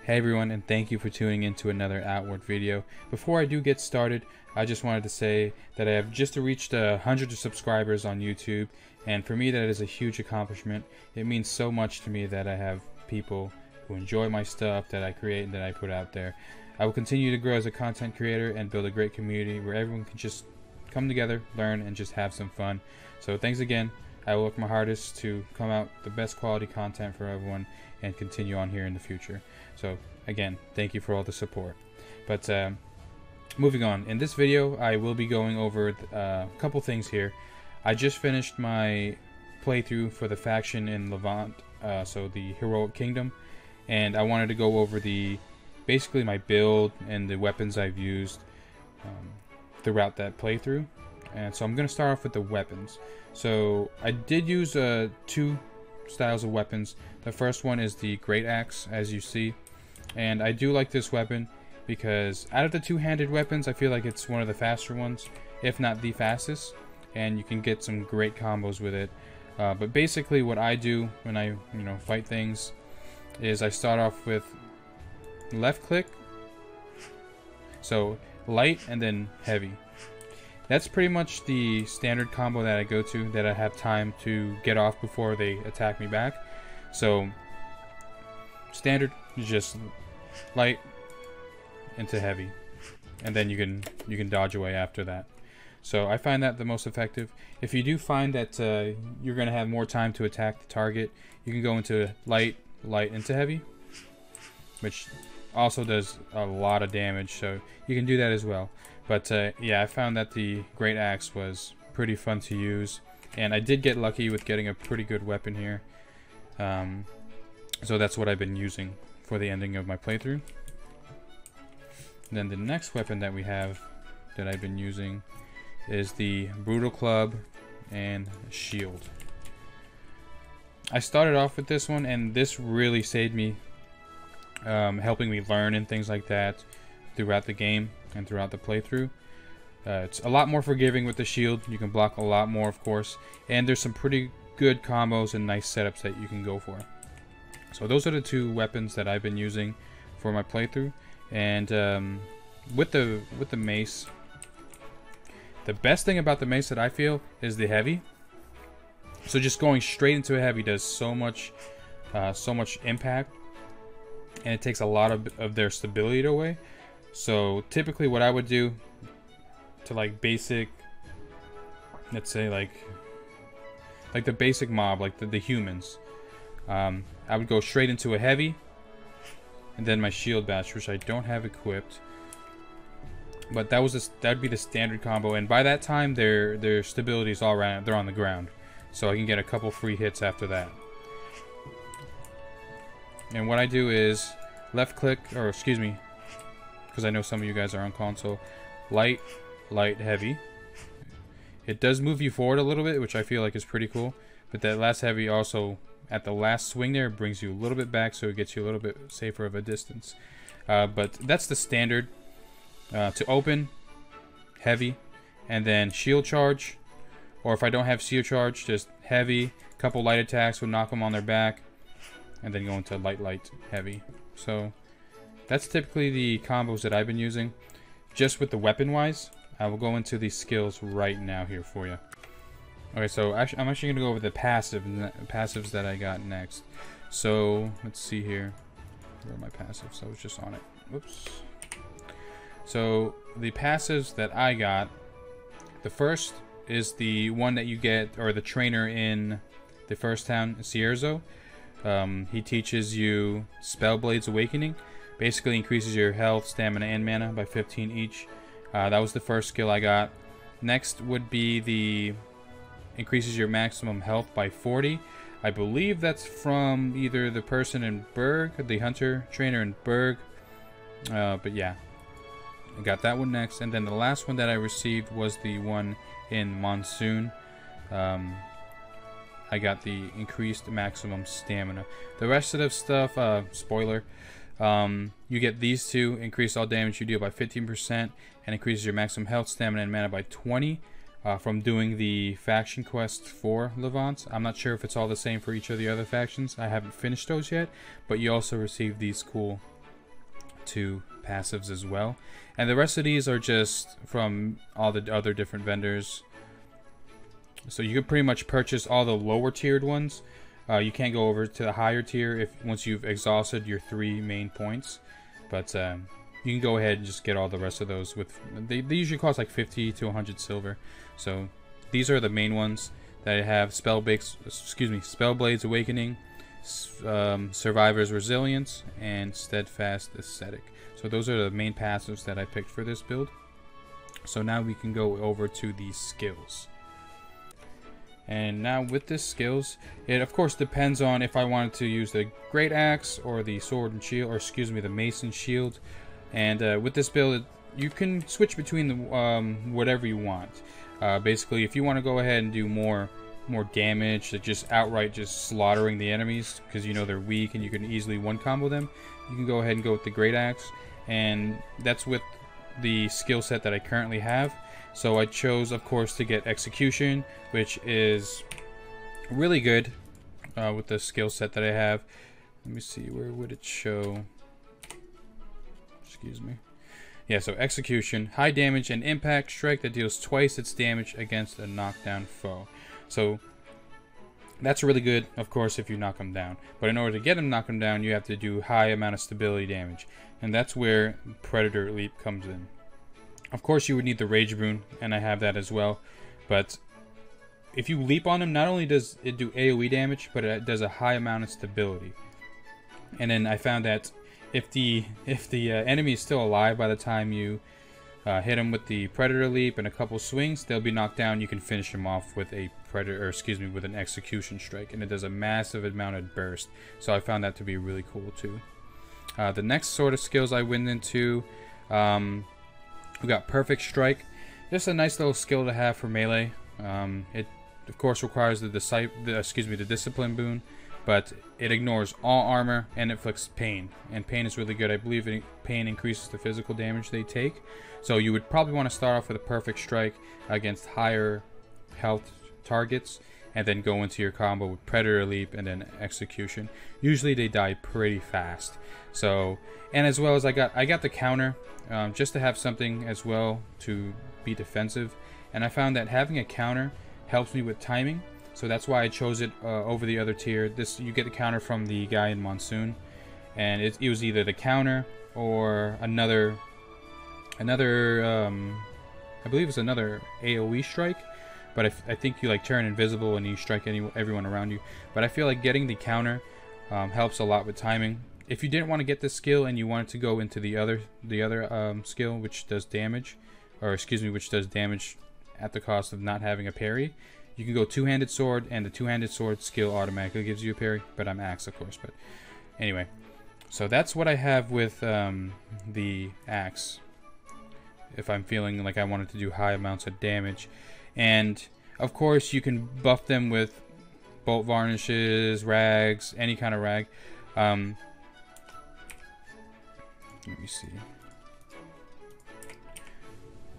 Hey everyone, and thank you for tuning in to another Outward video. Before I do get started, I just wanted to say that I have just reached 100 subscribers on YouTube, and for me that is a huge accomplishment. It means so much to me that I have people who enjoy my stuff that I create and that I put out there. I will continue to grow as a content creator and build a great community where everyone can just come together, learn, and just have some fun. So thanks again. I will work my hardest to come out the best quality content for everyone and continue on here in the future. So again, thank you for all the support. But moving on, in this video I will be going over a couple things here. I just finished my playthrough for the faction in Levant, so the Heroic Kingdom, and I wanted to go over basically my build and the weapons I've used throughout that playthrough. And so I'm going to start off with the weapons. So I did use two styles of weapons. The first one is the Great Axe, as you see, and I do like this weapon because out of the two-handed weapons I feel like it's one of the faster ones, if not the fastest, and you can get some great combos with it. But basically what I do when I fight things is I start off with left click, so light and then heavy. That's pretty much the standard combo that I go to, that I have time to get off before they attack me back. So standard is just light into heavy, and then you can dodge away after that. So I find that the most effective. If you do find that you're going to have more time to attack the target, you can go into light into heavy, which also does a lot of damage, so you can do that as well. But yeah, I found that the Great Axe was pretty fun to use, and I did get lucky with getting a pretty good weapon here. So that's what I've been using for the ending of my playthrough. And then the next weapon that we have that I've been using is the Brutal Club and Shield. I started off with this one, and this really saved me, helping me learn and things like that throughout the game and throughout the playthrough. It's a lot more forgiving with the shield. You can block a lot more, of course, and there's some pretty good combos and nice setups that you can go for. So those are the two weapons that I've been using for my playthrough. And with the mace, the best thing about the mace that I feel is the heavy. So just going straight into a heavy does so much impact, and it takes a lot of their stability away. So typically what I would do to like basic, let's say like the basic mob, like the humans, I would go straight into a heavy and then my shield bash, which I don't have equipped, but that'd be the standard combo, and by that time their stability is all around, they're on the ground, so I can get a couple free hits after that. And what I do is left click, or excuse me, because I know some of you guys are on console, light, heavy. It does move you forward a little bit, which I feel like is pretty cool, but that last heavy also, at the last swing there, brings you a little bit back, so it gets you a little bit safer of a distance. But that's the standard. To open, heavy, and then shield charge, or if I don't have shield charge, just heavy, couple light attacks would knock them on their back, and then go into light, heavy. So that's typically the combos that I've been using. Just with the weapon wise, I will go into these skills right now here for you. Okay, so I'm actually going to go over the passives that I got next. So let's see here. Where are my passives? I was just on it. Whoops. So the passives that I got, the first is the one that you get, or the trainer in the first town, Cierzo. He teaches you Spellblade's Awakening. Basically increases your health, stamina, and mana by 15 each. That was the first skill I got. Next would be the increases your maximum health by 40. I believe that's from either the person in Berg, the hunter trainer in Berg. But yeah, I got that one next. And then the last one that I received was the one in Monsoon. I got the increased maximum stamina. The rest of the stuff, spoiler, you get these two: increase all damage you deal by 15%, and increases your maximum health, stamina, and mana by 20 from doing the faction quest for Levant. I'm not sure if it's all the same for each of the other factions. I haven't finished those yet, but you also receive these cool 2 passives as well. And the rest of these are just from all the other different vendors. So you can pretty much purchase all the lower tiered ones. You can't go over to the higher tier once you've exhausted your 3 main points. But you can go ahead and just get all the rest of those. They usually cost like 50 to 100 silver. So these are the main ones that I have: Spellblade's Awakening, Survivor's Resilience, and Steadfast Ascetic. So those are the main passives that I picked for this build. So now we can go over to the skills. And now with the skills, it of course depends on if I wanted to use the Great Axe or the Sword and Shield, or excuse me, the Mace and Shield. And with this build, you can switch between the whatever you want. Basically, if you want to go ahead and do more damage, just outright just slaughtering the enemies because you know they're weak and you can easily one combo them, you can go ahead and go with the Great Axe. And that's with the skill set that I currently have. So I chose, of course, to get Execution, which is really good with the skill set that I have. Let me see, where would it show? Excuse me. Yeah, so Execution, high damage and impact strike that deals twice its damage against a knockdown foe. So that's really good, of course, if you knock them down. But in order to get them knock them down, you have to do high amount of stability damage. And that's where Predator Leap comes in. Of course, you would need the Rage Rune, and I have that as well. But if you leap on them, not only does it do AoE damage, but it does a high amount of stability. And then I found that if the enemy is still alive by the time you hit them with the Predator Leap and a couple swings, they'll be knocked down. You can finish them off with a with an Execution Strike, and it does a massive amount of burst. So I found that to be really cool too. The next sort of skills I went into. We got Perfect Strike, just a nice little skill to have for melee. It of course requires the Discipline boon, but it ignores all armor and inflicts pain. And pain is really good. I believe pain increases the physical damage they take. So you would probably want to start off with a Perfect Strike against higher health targets, and then go into your combo with Predator Leap and then Execution. Usually they die pretty fast. So, and as well as I got the counter. Just to have something as well to be defensive, and I found that having a counter helps me with timing, so that's why I chose it over the other tier. You get the counter from the guy in Monsoon, and it was either the counter or another I believe it's another AoE strike, but I think you like turn invisible and you strike everyone around you. But I feel like getting the counter helps a lot with timing. If you didn't want to get this skill and you wanted to go into the other skill, which does damage, which does damage at the cost of not having a parry, you can go Two-Handed Sword, and the Two-Handed Sword skill automatically gives you a parry. But I'm Axe, of course. But anyway, so that's what I have with the Axe. If I'm feeling like I wanted to do high amounts of damage, and of course you can buff them with bolt varnishes, rags, any kind of rag. Let me see.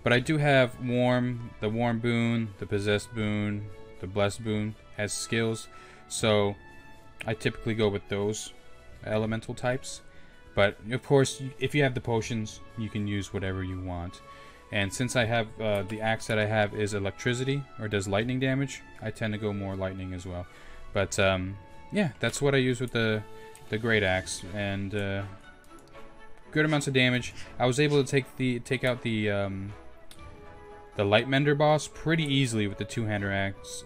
But I do have the Warm boon, the Possessed boon, the Blessed boon as skills. So I typically go with those elemental types. But of course, if you have the potions, you can use whatever you want. And since I have the axe that I have is electricity, or does lightning damage, I tend to go more lightning as well. But yeah, that's what I use with the Great Axe, and good amounts of damage. I was able to take out the Lightmender boss pretty easily with the Two-Hander Axe.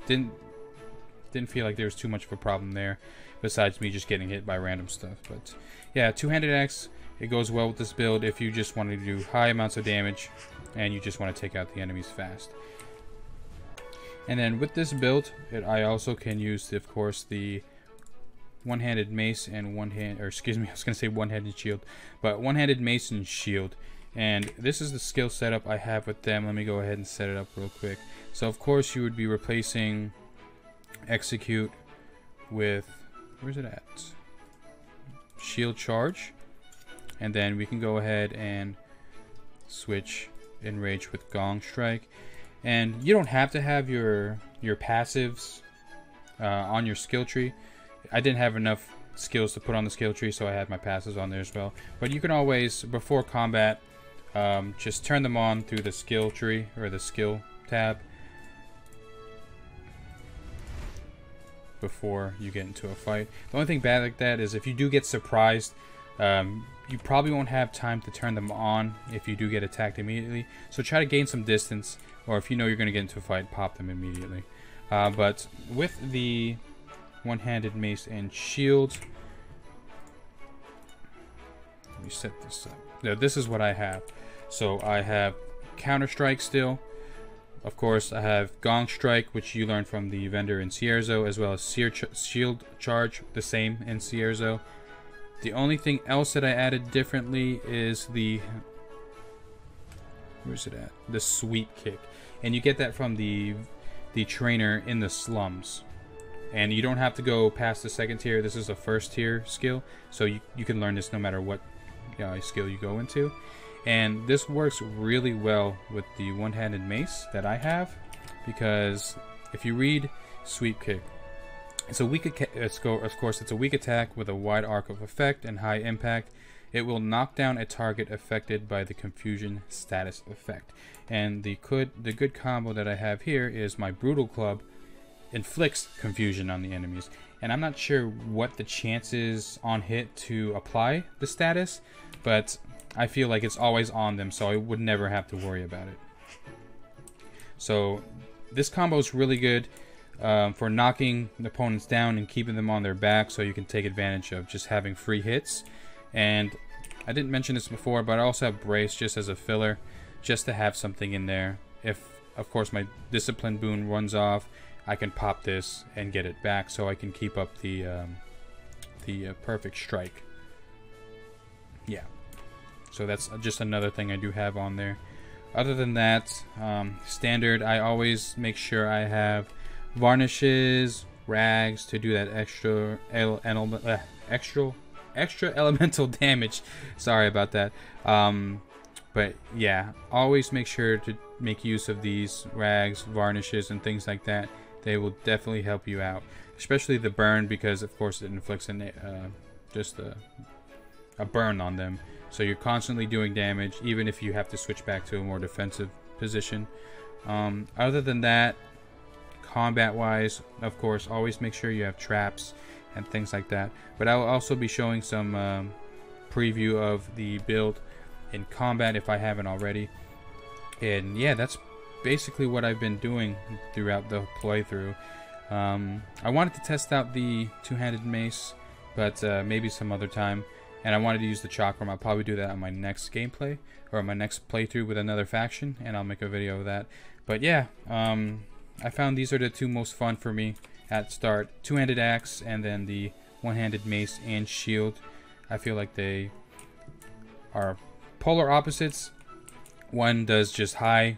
Didn't feel like there was too much of a problem there, besides me just getting hit by random stuff. But yeah, Two-Handed Axe, it goes well with this build if you just want to do high amounts of damage and you just want to take out the enemies fast. And then with this build, I also can use, of course, the one-handed mace and one-handed shield, but one-handed mace and shield. And this is the skill setup I have with them. Let me go ahead and set it up real quick. So of course you would be replacing Execute with, where's it at? Shield Charge. And then we can go ahead and switch Enrage with Gong Strike. And you don't have to have your passives on your skill tree. I didn't have enough skills to put on the skill tree, so I had my passes on there as well. But you can always, before combat, just turn them on through the skill tree or the skill tab before you get into a fight. The only thing bad like that is if you do get surprised, you probably won't have time to turn them on if you do get attacked immediately. So try to gain some distance, or if you know you're going to get into a fight, pop them immediately. But with the one-handed mace and shield, let me set this up. Now, this is what I have. So I have counter strike still. Of course, I have gong strike, which you learned from the vendor in Cierzo, as well as shield charge, the same in Cierzo. The only thing else that I added differently is the, where's it at? The sweep kick, and you get that from the trainer in the slums. And you don't have to go past the second tier. This is a first tier skill, so you can learn this no matter what skill you go into. And this works really well with the one-handed mace that I have, because if you read sweep kick, it's a weak it's a weak attack with a wide arc of effect and high impact. It will knock down a target affected by the confusion status effect. And the good combo that I have here is my brutal club inflicts confusion on the enemies. And I'm not sure what the chances on hit to apply the status, but I feel like it's always on them, so I would never have to worry about it. So this combo is really good for knocking the opponents down and keeping them on their back, so you can take advantage of just having free hits. And I didn't mention this before, but I also have brace just as a filler, just to have something in there. If, of course, my discipline boon runs off, I can pop this and get it back, so I can keep up the perfect strike. Yeah. So that's just another thing I do have on there. Other than that, standard, I always make sure I have varnishes, rags to do that extra elemental damage. Sorry about that. But yeah, always make sure to make use of these rags, varnishes, and things like that. They will definitely help you out, especially the burn, because of course it inflicts just a burn on them. So you're constantly doing damage, even if you have to switch back to a more defensive position. Other than that, combat-wise, of course, always make sure you have traps and things like that. But I will also be showing some preview of the build in combat if I haven't already. And yeah, that's basically what I've been doing throughout the playthrough. I wanted to test out the two-handed mace, but maybe some other time. And I wanted to use the chakram. I'll probably do that on my next gameplay, or my next playthrough with another faction, and I'll make a video of that. But yeah, I found these are the two most fun for me at start. Two-handed axe, and then the one-handed mace and shield. I feel like they are polar opposites. One does just high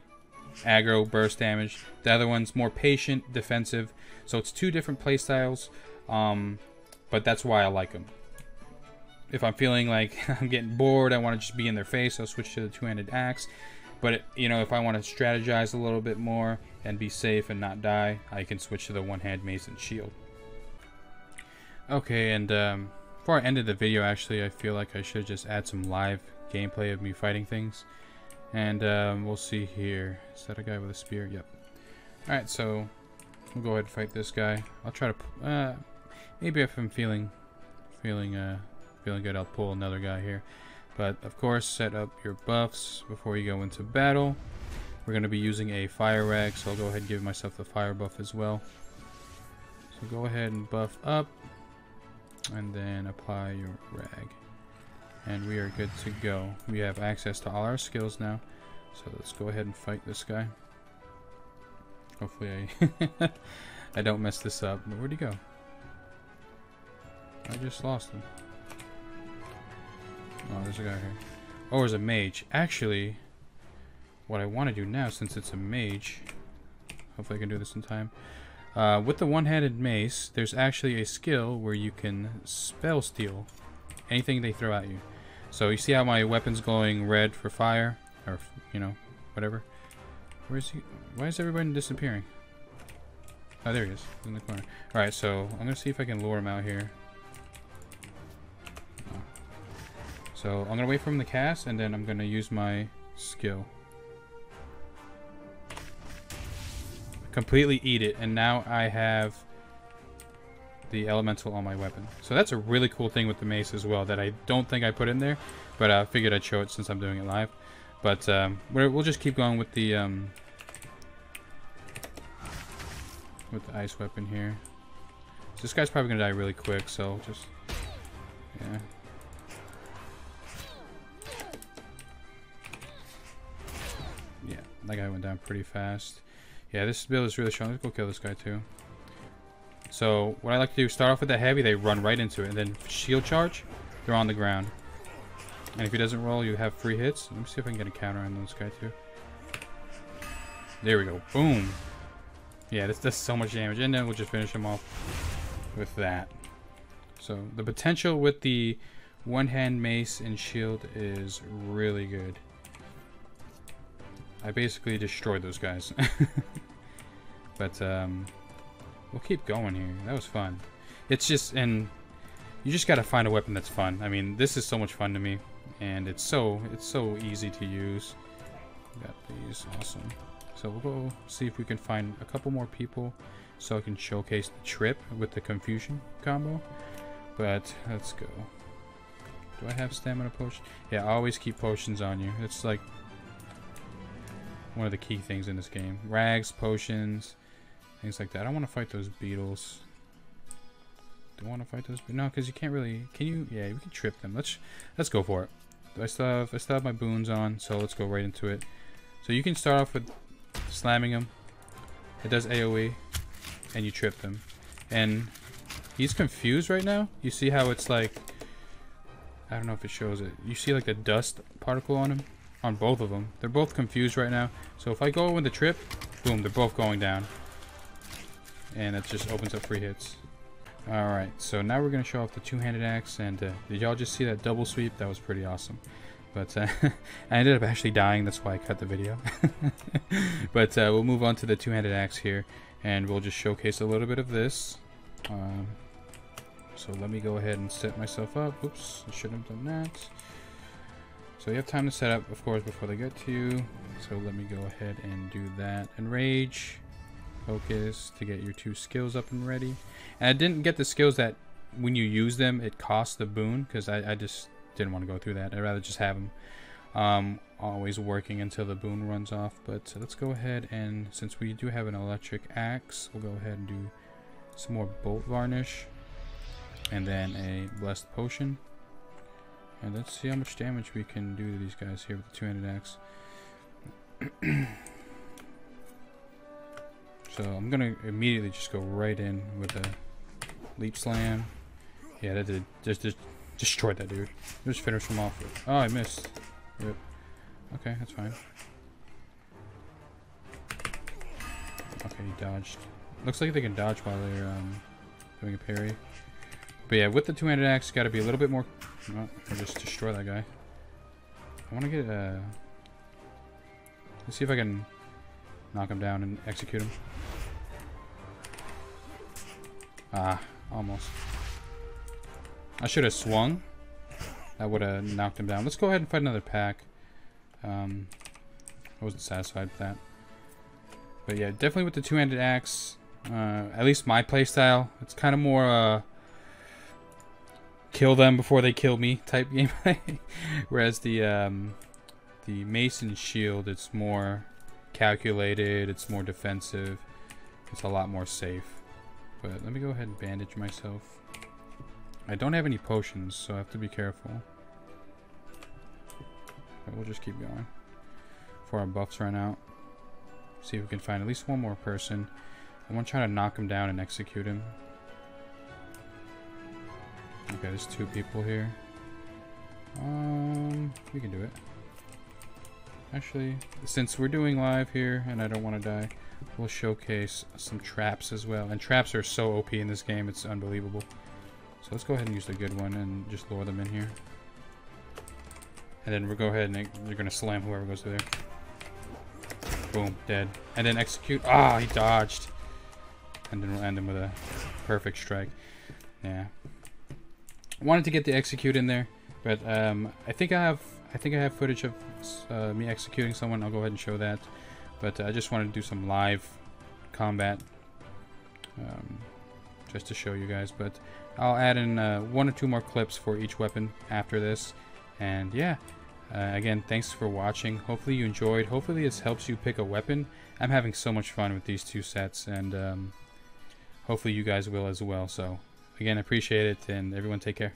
aggro burst damage. The other one's more patient, defensive. So it's two different playstyles, but that's why I like them. If I'm feeling like I'm getting bored, I want to just be in their face, I'll switch to the two-handed axe. But you know, if I want to strategize a little bit more and be safe and not die, I can switch to the one-hand mace and shield. Okay, and before I ended the video, actually, I feel like I should just add some live gameplay of me fighting things. And we'll see here. Is that a guy with a spear? Yep. Alright, so we'll go ahead and fight this guy. I'll try to maybe if I'm feeling good, I'll pull another guy here. But of course, set up your buffs before you go into battle. We're going to be using a fire rag, so I'll go ahead and give myself the fire buff as well. So go ahead and buff up, and then apply your rag. And we are good to go. We have access to all our skills now. So let's go ahead and fight this guy. Hopefully I don't mess this up. But where'd he go? I just lost him. Oh, there's a guy here. Oh, there's a mage. Actually, what I want to do now, since it's a mage, hopefully I can do this in time. With the one-handed mace, there's actually a skill where you can spell steal anything they throw at you. So you see how my weapon's glowing red for fire, or you know, whatever. Where's he? Why is everybody disappearing? Oh, there he is, in the corner. All right, so I'm gonna see if I can lure him out here. So I'm gonna wait for him to cast, and then I'm gonna use my skill. Completely eat it, and now I have the elemental on my weapon. So that's a really cool thing with the mace as well that I don't think I put in there, but I figured I'd show it since I'm doing it live. But we'll just keep going with the ice weapon here. So this guy's probably gonna die really quick, so just yeah. Yeah, that guy went down pretty fast. Yeah, this build is really strong. Let's go kill this guy too. So what I like to do, start off with the heavy, they run right into it, and then shield charge, they're on the ground. And if he doesn't roll, you have free hits. Let me see if I can get a counter on this guy too. There we go. Boom. Yeah, this does so much damage, and then we'll just finish him off with that. So the potential with the one-hand mace and shield is really good. I basically destroyed those guys. But we'll keep going here. That was fun. It's just, and you just gotta find a weapon that's fun. I mean, this is so much fun to me, and it's so easy to use. Got these, awesome. So we'll go see if we can find a couple more people so I can showcase the trip with the confusion combo. But let's go. Do I have stamina potion? Yeah, always keep potions on you. It's like one of the key things in this game. Rags, potions, things like that. I don't want to fight those beetles. Do I want to fight those? No, because you can't really. Can you? Yeah, we can trip them. Let's go for it. I still have my boons on, so let's go right into it. So you can start off with slamming him. It does AoE, and you trip them. And he's confused right now. You see how it's like, I don't know if it shows it. You see like the dust particle on him, on both of them. They're both confused right now. So if I go with the trip, boom, they're both going down. And it just opens up free hits. Alright, so now we're going to show off the two-handed axe. And did y'all just see that double sweep? That was pretty awesome. But I ended up actually dying, that's why I cut the video. But we'll move on to the two-handed axe here, and we'll just showcase a little bit of this. So let me go ahead and set myself up. Oops, I shouldn't have done that. So you have time to set up, of course, before they get to you. So let me go ahead and do that. Enrage, focus to get your two skills up and ready. And I didn't get the skills that when you use them, it costs the boon, because I just didn't want to go through that. I'd rather just have them always working until the boon runs off. But let's go ahead, and since we do have an electric axe, we'll go ahead and do some more bolt varnish, and then a blessed potion. And let's see how much damage we can do to these guys here with the two-handed axe. So I'm gonna immediately just go right in with a leap slam. Yeah, that did just destroyed that dude. Just finish him off with. Oh, I missed. Yep. Okay, that's fine. Okay, he dodged. Looks like they can dodge while they're doing a parry. But yeah, with the two-handed axe, got to be a little bit more. Oh, I'll just destroy that guy. I want to get let's see if I can knock him down and execute him. Ah, almost. I should have swung. That would have knocked him down. Let's go ahead and fight another pack. I wasn't satisfied with that. But yeah, definitely with the two-handed axe. At least my playstyle. It's kind of more kill them before they kill me type gameplay. Whereas the mace and shield, it's more calculated. It's more defensive. It's a lot more safe. But let me go ahead and bandage myself. I don't have any potions, so I have to be careful. But we'll just keep going before our buffs run out. See if we can find at least one more person. I want to try to knock him down and execute him. Okay, there's two people here. We can do it. Actually, since we're doing live here and I don't want to die, we'll showcase some traps as well. And traps are so OP in this game, it's unbelievable. So let's go ahead and use the good one and just lure them in here. And then we'll go ahead and you're going to slam whoever goes through there. Boom, dead. And then execute. Ah, he dodged. And then we'll end him with a perfect strike. Yeah. I wanted to get the execute in there, But I think I have footage of me executing someone. I'll go ahead and show that. But I just wanted to do some live combat just to show you guys. But I'll add in 1 or 2 more clips for each weapon after this. And yeah, again, thanks for watching. Hopefully you enjoyed. Hopefully this helps you pick a weapon. I'm having so much fun with these 2 sets, and hopefully you guys will as well. So again, I appreciate it, and everyone take care.